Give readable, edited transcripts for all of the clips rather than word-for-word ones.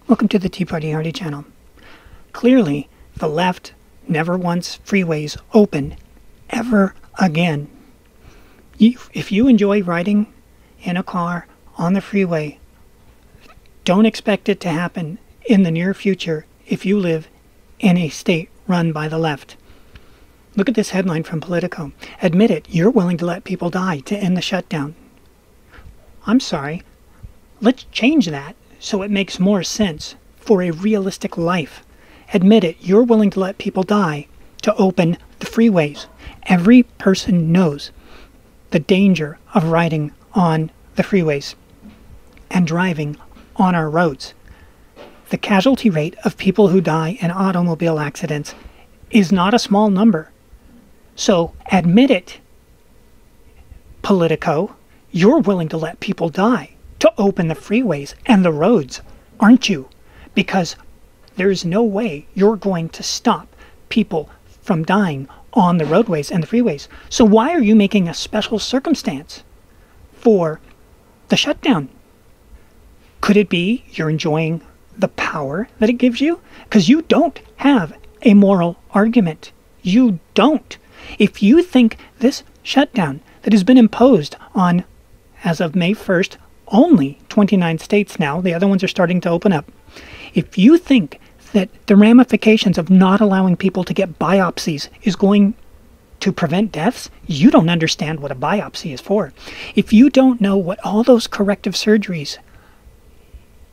Welcome to the Tea Party Hardy channel. Clearly, the left never wants freeways open ever again. If you enjoy riding in a car on the freeway, don't expect it to happen in the near future if you live in a state run by the left. Look at this headline from Politico. Admit it, you're willing to let people die to end the shutdown. I'm sorry. Let's change that so it makes more sense for a realistic life. Admit it, you're willing to let people die to open the freeways. Every person knows the danger of riding on the freeways and driving on our roads. The casualty rate of people who die in automobile accidents is not a small number. So admit it, Politico, you're willing to let people die to open the freeways and the roads, aren't you? Because there's no way you're going to stop people from dying on the roadways and the freeways. So why are you making a special circumstance for the shutdown? Could it be you're enjoying the power that it gives you? Because you don't have a moral argument. You don't. If you think this shutdown that has been imposed on, as of May 1st, only 29 states now, the other ones are starting to open up. If you think that the ramifications of not allowing people to get biopsies is going to prevent deaths, you don't understand what a biopsy is for. If you don't know what all those corrective surgeries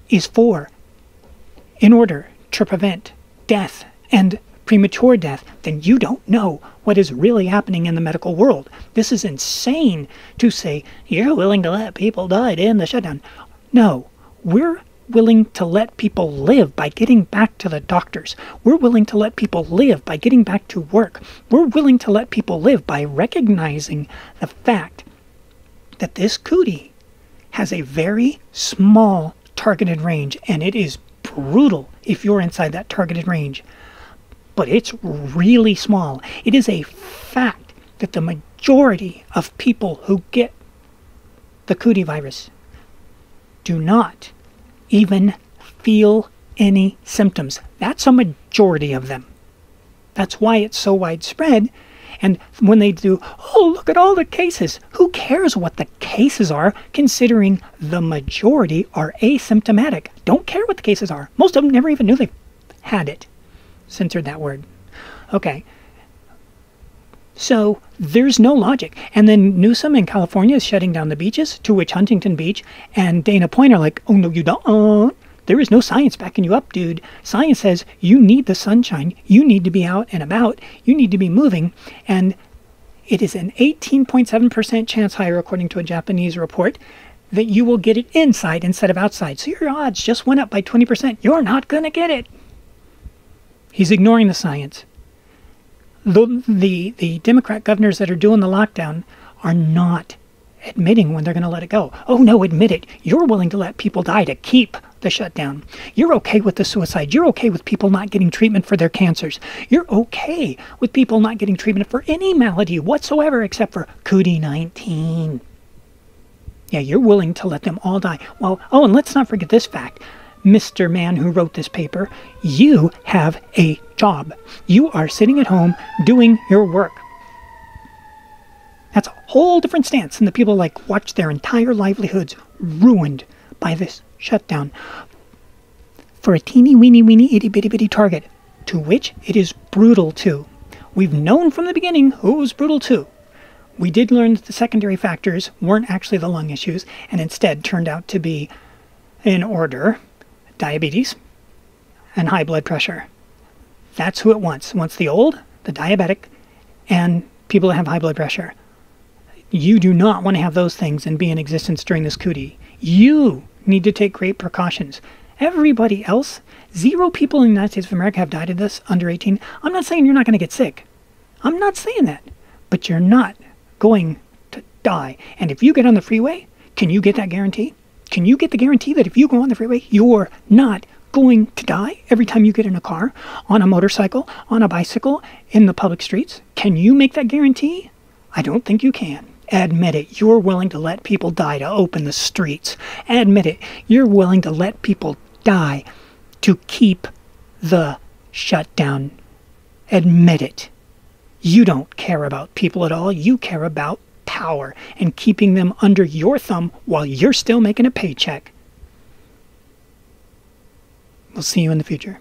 is for in order to prevent death and premature death, then you don't know what is really happening in the medical world. This is insane to say, you're willing to let people die to end the shutdown. No, we're willing to let people live by getting back to the doctors. We're willing to let people live by getting back to work. We're willing to let people live by recognizing the fact that this cootie has a very small targeted range, and it is brutal if you're inside that targeted range. But it's really small. It is a fact that the majority of people who get the cootie virus do not even feel any symptoms. That's a majority of them. That's why it's so widespread. And when they do, oh, look at all the cases. Who cares what the cases are, considering the majority are asymptomatic? Don't care what the cases are. Most of them never even knew they had it. Censored that word. Okay. So there's no logic. And then Newsom in California is shutting down the beaches, to which Huntington Beach and Dana Point are like, oh, no, you don't. There is no science backing you up, dude. Science says you need the sunshine. You need to be out and about. You need to be moving. And it is an 18.7% chance higher, according to a Japanese report, that you will get it inside instead of outside. So your odds just went up by 20%. You're not going to get it. He's ignoring the science. The Democrat governors that are doing the lockdown are not admitting when they're going to let it go. Oh, no, admit it. You're willing to let people die to keep the shutdown. You're okay with the suicide. You're okay with people not getting treatment for their cancers. You're okay with people not getting treatment for any malady whatsoever except for COVID-19. Yeah, you're willing to let them all die. Well, oh, and let's not forget this fact. Mr. Man who wrote this paper, you have a job. You are sitting at home doing your work. That's a whole different stance than the people like watch their entire livelihoods ruined by this shutdown for a teeny weeny itty bitty bitty target to which it is brutal to. We've known from the beginning who it was brutal to. We did learn that the secondary factors weren't actually the lung issues and instead turned out to be, in order, diabetes and high blood pressure. That's who it wants. It wants the old, the diabetic, and people that have high blood pressure. You do not want to have those things and be in existence during this cootie. You need to take great precautions. Everybody else, 0 people in the United States of America have died of this under 18. I'm not saying you're not going to get sick. I'm not saying that. But you're not going to die. And if you get on the freeway, can you get that guarantee? Can you get the guarantee that if you go on the freeway, you're not going to die every time you get in a car, on a motorcycle, on a bicycle, in the public streets? Can you make that guarantee? I don't think you can. Admit it. You're willing to let people die to open the streets. Admit it. You're willing to let people die to keep the shutdown. Admit it. You don't care about people at all. You care about power and keeping them under your thumb while you're still making a paycheck. We'll see you in the future.